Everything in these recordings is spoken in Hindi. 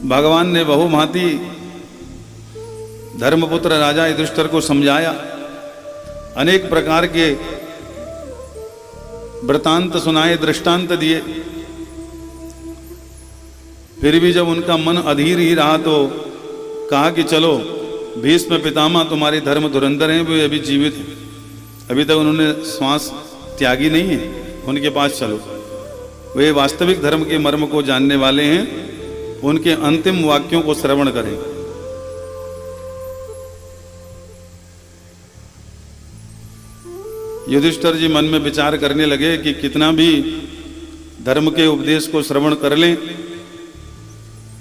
भगवान ने बहुभांति धर्मपुत्र राजा युधिष्ठिर को समझाया, अनेक प्रकार के वृतांत सुनाए, दृष्टांत दिए। फिर भी जब उनका मन अधीर ही रहा तो कहा कि चलो, भीष्म पितामह तुम्हारे धर्म धुरंधर हैं, वे अभी जीवित हैं, अभी तक उन्होंने श्वास त्यागी नहीं है, उनके पास चलो। वे वास्तविक धर्म के मर्म को जानने वाले हैं, उनके अंतिम वाक्यों को श्रवण करें। युधिष्ठिर जी मन में विचार करने लगे कि कितना भी धर्म के उपदेश को श्रवण कर लें,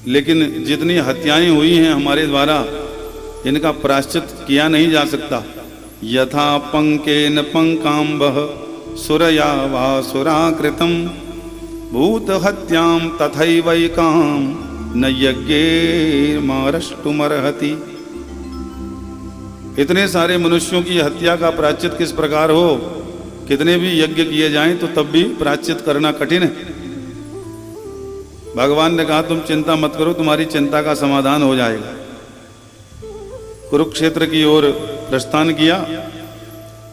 लेकिन जितनी हत्याएं हुई हैं हमारे द्वारा, इनका प्रायश्चित किया नहीं जा सकता। यथा पंकेन पंकाम्बः सुरया वा सुराकृतं भूत हत्याम तथैवैकाम न यज्ञैर्मारष्टुमर्हति। इतने सारे मनुष्यों की हत्या का प्रायश्चित किस प्रकार हो, कितने भी यज्ञ किए जाएं तो तब भी प्रायश्चित करना कठिन है। भगवान ने कहा तुम चिंता मत करो, तुम्हारी चिंता का समाधान हो जाएगा। कुरुक्षेत्र की ओर प्रस्थान किया।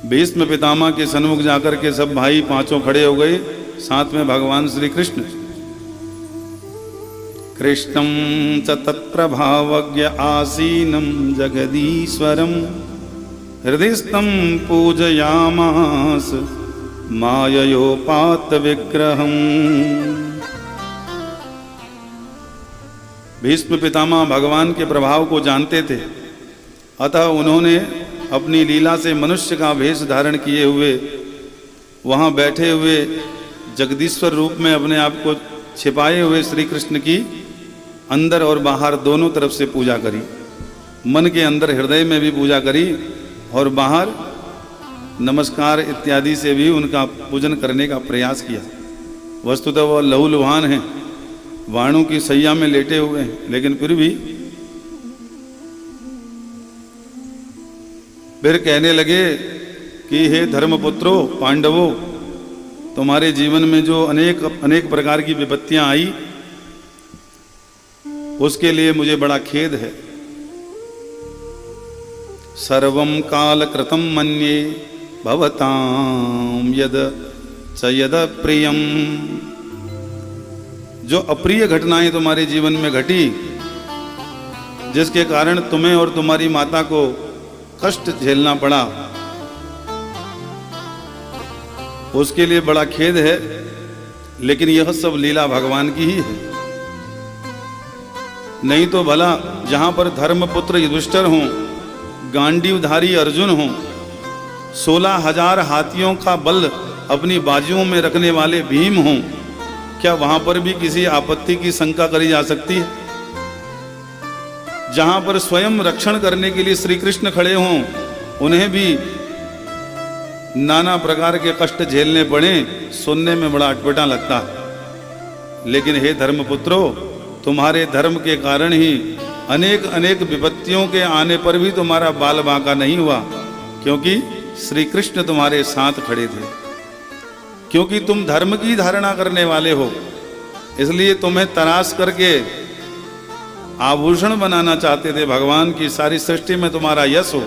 भीष्म पितामह के सन्मुख जाकर के सब भाई पांचों खड़े हो गए, साथ में भगवान श्री कृष्ण। कृष्णं च तत्प्रभावज्ञ आसीनं जगदीश्वरं हृदयस्थं पूजयामास माययोपात विग्रहम्। भीष्म पितामह भगवान के प्रभाव को जानते थे, अतः उन्होंने अपनी लीला से मनुष्य का वेश धारण किए हुए वहाँ बैठे हुए जगदीश्वर रूप में अपने आप को छिपाए हुए श्री कृष्ण की अंदर और बाहर दोनों तरफ से पूजा करी। मन के अंदर हृदय में भी पूजा करी और बाहर नमस्कार इत्यादि से भी उनका पूजन करने का प्रयास किया। वस्तुतः वह लहूलुहान हैं, वाणों की सैया में लेटे हुए हैं, लेकिन फिर कहने लगे कि हे धर्मपुत्रों, पांडवों, तुम्हारे जीवन में जो अनेक प्रकार की विपत्तियां आई, उसके लिए मुझे बड़ा खेद है। सर्वं काल कृतं मन्ये भवतां यद च यद प्रियम। जो अप्रिय घटनाएं तुम्हारे जीवन में घटी, जिसके कारण तुम्हें और तुम्हारी माता को कष्ट झेलना पड़ा, उसके लिए बड़ा खेद है, लेकिन यह सब लीला भगवान की ही है। नहीं तो भला जहां पर धर्मपुत्र युधिष्ठिर हों, गांडीवधारी अर्जुन हों, 16,000 हाथियों का बल अपनी बाजुओं में रखने वाले भीम हों, क्या वहां पर भी किसी आपत्ति की शंका करी जा सकती है? जहां पर स्वयं रक्षण करने के लिए श्री कृष्ण खड़े हों, उन्हें भी नाना प्रकार के कष्ट झेलने पड़े, सुनने में बड़ा अटपटा लगता है। लेकिन हे धर्मपुत्रों, तुम्हारे धर्म के कारण ही अनेक विपत्तियों के आने पर भी तुम्हारा बाल बांका नहीं हुआ, क्योंकि श्री कृष्ण तुम्हारे साथ खड़े थे। क्योंकि तुम धर्म की धारणा करने वाले हो, इसलिए तुम्हें तराश करके आभूषण बनाना चाहते थे भगवान की सारी सृष्टि में तुम्हारा यश हो।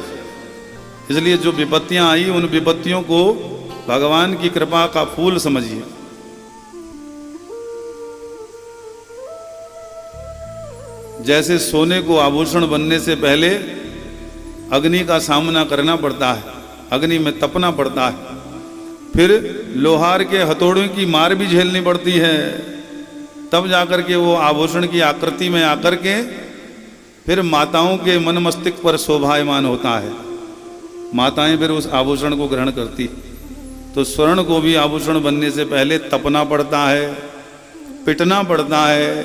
इसलिए जो विपत्तियां आई, उन विपत्तियों को भगवान की कृपा का फूल समझिए। जैसे सोने को आभूषण बनने से पहले अग्नि का सामना करना पड़ता है, अग्नि में तपना पड़ता है, फिर लोहार के हथौड़ों की मार भी झेलनी पड़ती है, तब जाकर के वो आभूषण की आकृति में आकर के फिर माताओं के मन मस्तिष्क पर शोभायमान होता है। माताएं फिर उस आभूषण को ग्रहण करती। तो स्वर्ण को भी आभूषण बनने से पहले तपना पड़ता है, पिटना पड़ता है,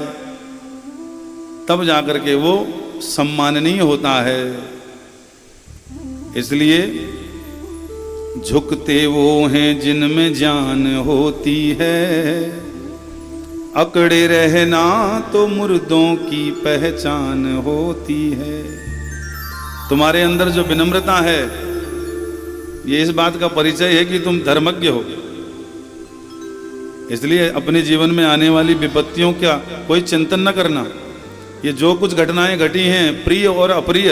तब जाकर के वो सम्माननीय होता है। इसलिए झुकते वो हैं जिनमें जान होती है, अकड़े रहना तो मुर्दों की पहचान होती है। तुम्हारे अंदर जो विनम्रता है, ये इस बात का परिचय है कि तुम धर्मज्ञ हो। इसलिए अपने जीवन में आने वाली विपत्तियों का कोई चिंतन न करना, ये जो कुछ घटनाएं घटी हैं प्रिय और अप्रिय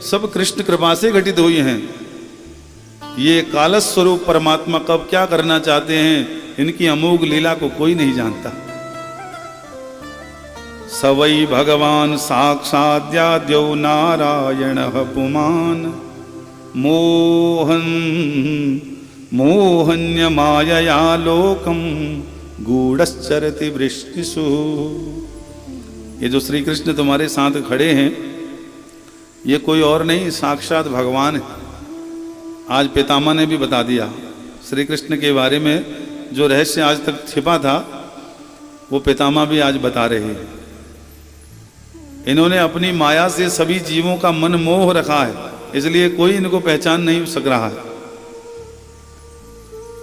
सब कृष्ण कृपा से घटित हुई हैं। ये काल स्वरूप परमात्मा कब क्या करना चाहते हैं इनकी अमोघ लीला को कोई नहीं जानता। सवै भगवान साक्षाद्याद्यो नारायण पुमान मोहन्य मायया लोकम गूढ़श्चरति वृष्टिषु। ये जो श्री कृष्ण तुम्हारे साथ खड़े हैं ये कोई और नहीं साक्षात भगवान है। आज पितामह ने भी बता दिया श्री कृष्ण के बारे में जो रहस्य आज तक छिपा था वो पितामह भी आज बता रहे हैं। इन्होंने अपनी माया से सभी जीवों का मन मोह रखा है इसलिए कोई इनको पहचान नहीं सक रहा है।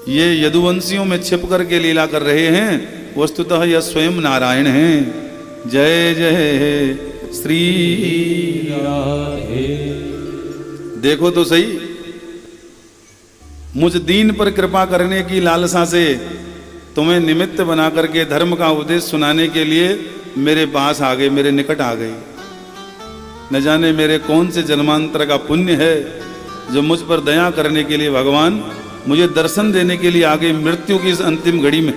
ये यदुवंशियों में छिप करके लीला कर रहे हैं, वस्तुतः यह स्वयं नारायण हैं। जय जय श्री राधे। देखो तो सही, मुझ दीन पर कृपा करने की लालसा से तुम्हें निमित्त बना करके धर्म का उपदेश सुनाने के लिए मेरे पास आ गए, मेरे निकट आ गए। न जाने मेरे कौन से जन्मांतर का पुण्य है जो मुझ पर दया करने के लिए भगवान मुझे दर्शन देने के लिए आ गए मृत्यु की इस अंतिम घड़ी में।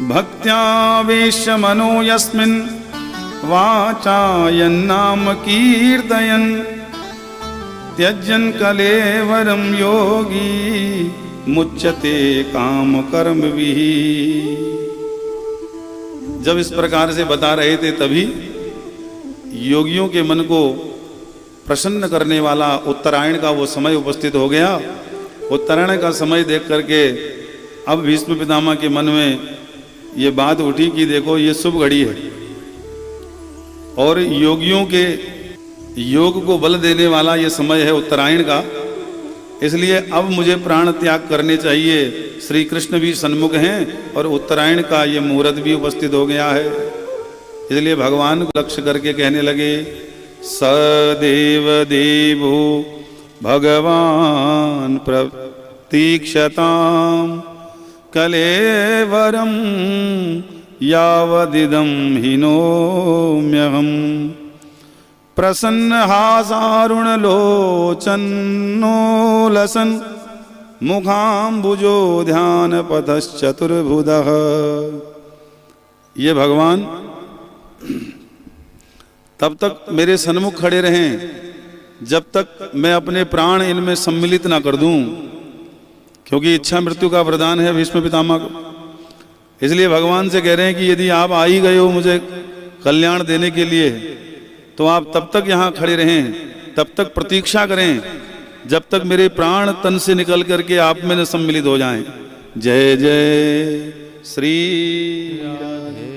भक्त्यावेश मनो यस्मिन् वाचायन्नाम कीर्तयन् त्यजन कलेवरम योगी मुच्यते काम कर्म विहि। जब इस प्रकार से बता रहे थे तभी योगियों के मन को प्रसन्न करने वाला उत्तरायण का वो समय उपस्थित हो गया। उत्तरायण का समय देख करके अब भीष्म पितामह के मन में ये बात उठी कि देखो ये शुभ घड़ी है और योगियों के योग को बल देने वाला ये समय है उत्तरायण का, इसलिए अब मुझे प्राण त्याग करने चाहिए। श्री कृष्ण भी सन्मुख हैं और उत्तरायण का ये मुहूर्त भी उपस्थित हो गया है। इसलिए भगवान को लक्ष्य करके कहने लगे सदेव देवो भगवान प्रतीक्षताम कलेवरम यावदिदं हिनोम्यहम् प्रसन्न हासारुण लोचनो लसन मुखाम्बुजो ध्यान पथश्चतुर्भुजः। ये भगवान तब तक मेरे सन्मुख खड़े रहें जब तक मैं अपने प्राण इनमें सम्मिलित ना कर दूं, क्योंकि इच्छा मृत्यु का वरदान है भीष्म पितामह को। इसलिए भगवान से कह रहे हैं कि यदि आप आ ही गए हो मुझे कल्याण देने के लिए तो आप तब तक यहाँ खड़े रहें, तब तक प्रतीक्षा करें जब तक मेरे प्राण तन से निकल करके आप में न सम्मिलित हो जाएं। जय जय श्री राधे।